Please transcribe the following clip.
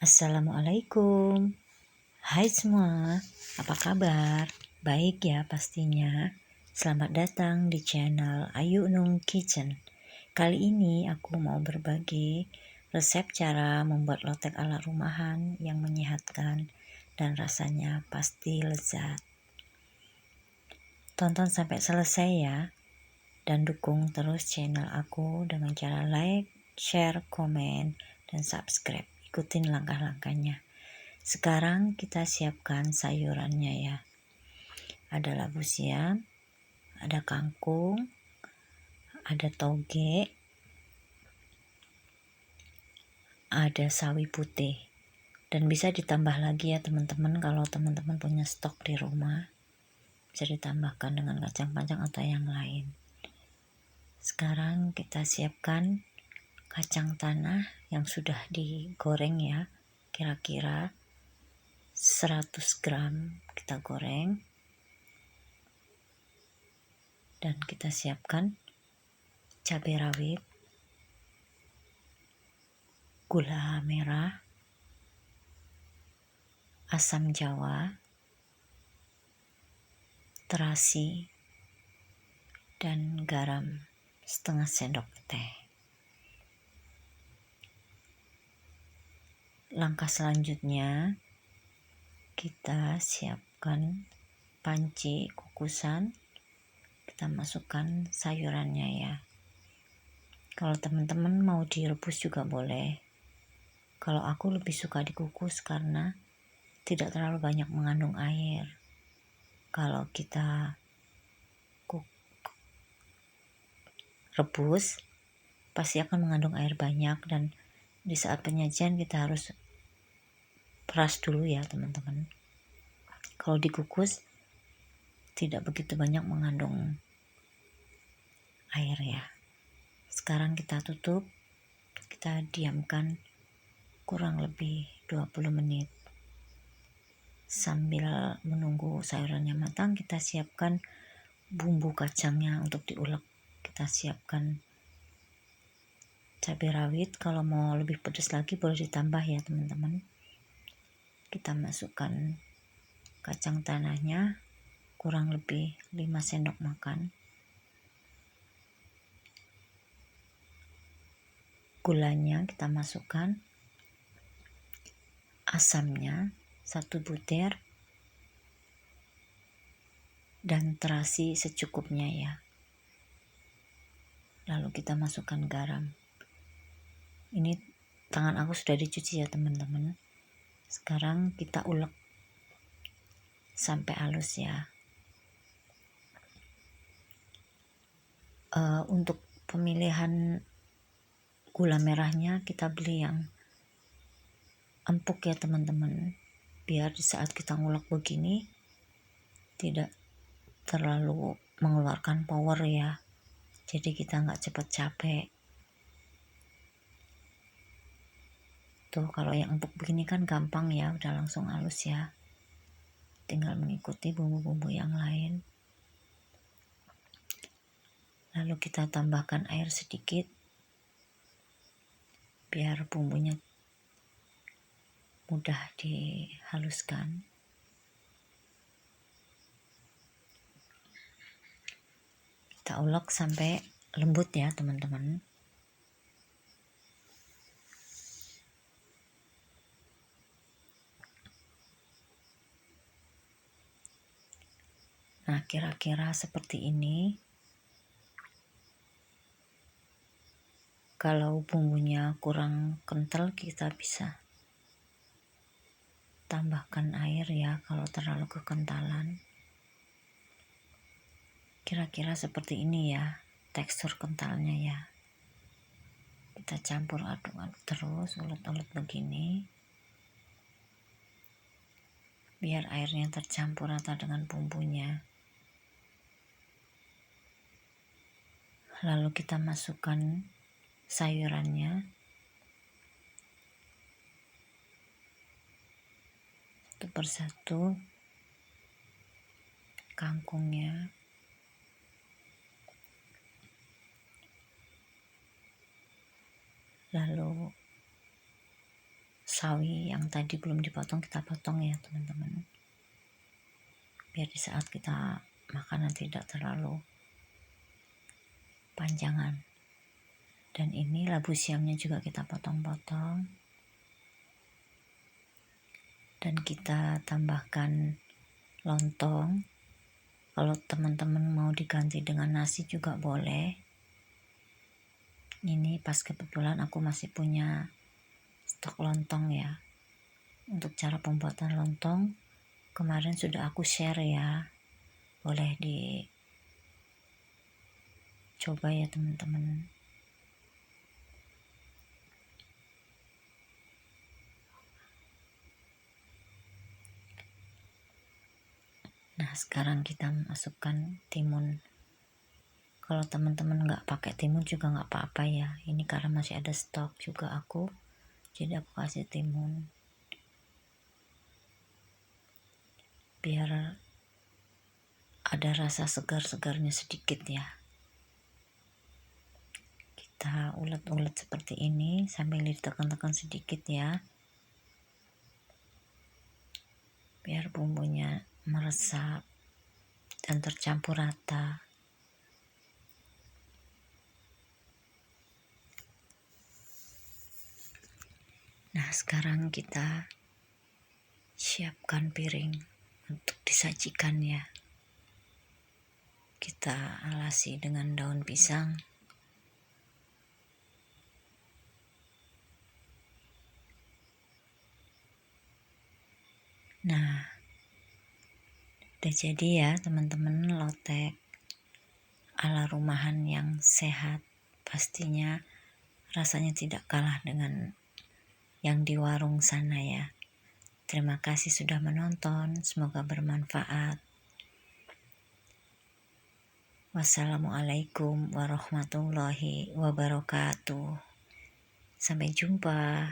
Assalamualaikum. Hai semua, apa kabar? Baik ya pastinya. Selamat datang di channel Ayu Nung Kitchen. Kali ini aku mau berbagi resep cara membuat lotek ala rumahan yang menyehatkan dan rasanya pasti lezat. Tonton sampai selesai ya, dan dukung terus channel aku dengan cara like, share, komen, dan subscribe. Ikutin langkah-langkahnya. Sekarang kita siapkan sayurannya ya. Ada labu siam, ada kangkung, ada toge, ada sawi putih. Dan bisa ditambah lagi ya teman-teman, kalau teman-teman punya stok di rumah. Bisa ditambahkan dengan kacang panjang atau yang lain. Sekarang kita siapkan kacang tanah yang sudah digoreng ya. Kira-kira 100 gram kita goreng. Dan kita siapkan cabai rawit, gula merah, asam jawa, terasi, dan garam setengah sendok teh. Langkah selanjutnya, kita siapkan panci kukusan. Kita masukkan sayurannya ya. Kalau teman-teman mau direbus juga boleh. Kalau aku lebih suka dikukus karena tidak terlalu banyak mengandung air. Kalau kita rebus pasti akan mengandung air banyak, dan di saat penyajian kita harus peras dulu ya teman-teman. Kalau dikukus tidak begitu banyak mengandung air ya. Sekarang kita tutup, kita diamkan kurang lebih 20 menit. Sambil menunggu sayurannya matang, kita siapkan bumbu kacangnya untuk diulek. Kita siapkan cabai rawit, kalau mau lebih pedas lagi boleh ditambah ya teman-teman. Kita masukkan kacang tanahnya kurang lebih 5 sendok makan. Gulanya kita masukkan, asamnya 1 butir, dan terasi secukupnya ya. Lalu kita masukkan garam. Ini tangan aku sudah dicuci ya teman-teman. Sekarang kita ulek sampai halus ya. Untuk pemilihan gula merahnya kita beli yang empuk ya teman-teman, biar di saat kita ngulek begini tidak terlalu mengeluarkan power ya, jadi kita nggak cepat capek. Tuh kalau yang empuk begini kan gampang ya, udah langsung halus ya, tinggal mengikuti bumbu-bumbu yang lain. Lalu kita tambahkan air sedikit biar bumbunya mudah dihaluskan. Kita ulek sampai lembut ya teman-teman. Nah, kira-kira seperti ini. Kalau bumbunya kurang kental, kita bisa tambahkan air ya kalau terlalu kekentalan. Kira-kira seperti ini ya tekstur kentalnya ya. Kita campur aduk-aduk terus, ulet-ulet begini, biar airnya tercampur rata dengan bumbunya. Lalu kita masukkan sayurannya satu persatu, kangkungnya, lalu sawi yang tadi belum dipotong kita potong ya teman-teman, biar di saat kita makanan tidak terlalu panjangan. Dan ini labu siamnya juga kita potong-potong, dan kita tambahkan lontong. Kalau teman-teman mau diganti dengan nasi juga boleh. Ini pas kebetulan aku masih punya stok lontong ya. Untuk cara pembuatan lontong kemarin sudah aku share ya, boleh dicoba ya teman-teman. Nah sekarang kita masukkan timun. Kalau teman-teman nggak pakai timun juga nggak apa-apa ya, ini karena masih ada stok juga aku, jadi aku kasih timun biar ada rasa segar-segarnya sedikit ya. Kita ulet-ulet seperti ini sambil ditekan-tekan sedikit ya, biar bumbunya meresap dan tercampur rata. Nah sekarang kita siapkan piring untuk disajikan ya. Kita alasi dengan daun pisang. Nah udah jadi ya teman-teman, lotek ala rumahan yang sehat. Pastinya rasanya tidak kalah dengan yang di warung sana ya. Terima kasih sudah menonton, semoga bermanfaat. Wassalamualaikum warahmatullahi wabarakatuh. Sampai jumpa.